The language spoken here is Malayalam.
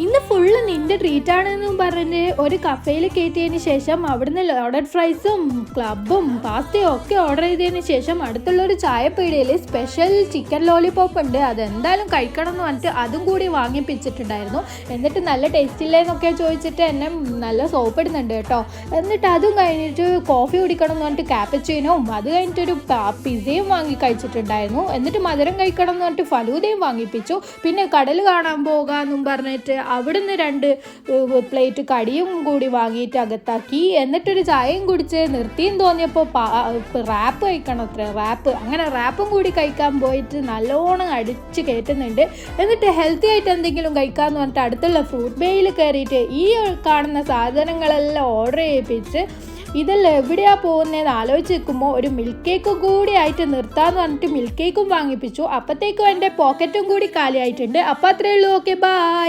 ഇന്ന് ഫുള്ള് നിന്റെ ട്രീറ്റ് ആണെന്നും പറഞ്ഞ് ഒരു കഫേയിൽ കയറ്റിയതിന് ശേഷം അവിടുന്ന് ലോഡഡ് ഫ്രൈസും ക്ലബും പാസ്തയും ഒക്കെ ഓർഡർ ചെയ്തതിന് ശേഷം അടുത്തുള്ളൊരു ചായപ്പീടിയയിൽ സ്പെഷ്യൽ ചിക്കൻ ലോലിപോപ്പ് ഉണ്ട്, അതെന്തായാലും കഴിക്കണം എന്ന് പറഞ്ഞിട്ട് അതും കൂടി വാങ്ങിപ്പിച്ചിട്ടുണ്ടായിരുന്നു. എന്നിട്ട് നല്ല ടേസ്റ്റ് ഇല്ലേന്നൊക്കെ ചോദിച്ചിട്ട് എന്നെ നല്ല സോപ്പ് ഇടുന്നുണ്ട് കേട്ടോ. എന്നിട്ട് അതും കഴിഞ്ഞിട്ട് കോഫി കുടിക്കണം എന്ന് പറഞ്ഞിട്ട് ക്യാപ്പച്ചീനോവും അത് കഴിഞ്ഞിട്ടൊരു പിസയും വാങ്ങി കഴിച്ചിട്ടുണ്ടായിരുന്നു. എന്നിട്ട് മധുരം കഴിക്കണം എന്ന് പറഞ്ഞിട്ട് ഫലൂദയും വാങ്ങിപ്പിച്ചു. പിന്നെ കടൽ കാണാൻ പോകാമെന്നും പറഞ്ഞിട്ട് അവിടുന്ന് 2 പ്ലേറ്റ് കടിയും കൂടി വാങ്ങിയിട്ട് അകത്താക്കി. എന്നിട്ടൊരു ചായയും കുടിച്ച് നിർത്തിയും തോന്നിയപ്പോൾ റാപ്പ് കഴിക്കണം റാപ്പ്, അങ്ങനെ റാപ്പും കൂടി കഴിക്കാൻ പോയിട്ട് നല്ലോണം അടിച്ച് കയറ്റുന്നുണ്ട്. എന്നിട്ട് ഹെൽത്തി ആയിട്ട് എന്തെങ്കിലും കഴിക്കാമെന്ന് പറഞ്ഞിട്ട് അടുത്തുള്ള ഫ്രൂട്ട് ബേയിൽ കയറിയിട്ട് ഈ കാണുന്ന സാധനങ്ങളെല്ലാം ഓർഡർ ചെയ്യിപ്പിച്ച് ഇതെല്ലാം എവിടെയാണ് പോകുന്നതെന്ന് ആലോചിച്ച് നിൽക്കുമ്പോൾ ഒരു മിൽക്ക് കേക്ക് കൂടി ആയിട്ട് നിർത്താമെന്ന് പറഞ്ഞിട്ട് മിൽക്ക് കേക്കും വാങ്ങിപ്പിച്ചു. അപ്പോഴത്തേക്കും എൻ്റെ പോക്കറ്റും കൂടി കാലിയായിട്ടുണ്ട്. അപ്പോൾ അത്രയേ ഉള്ളൂ. Okay, by.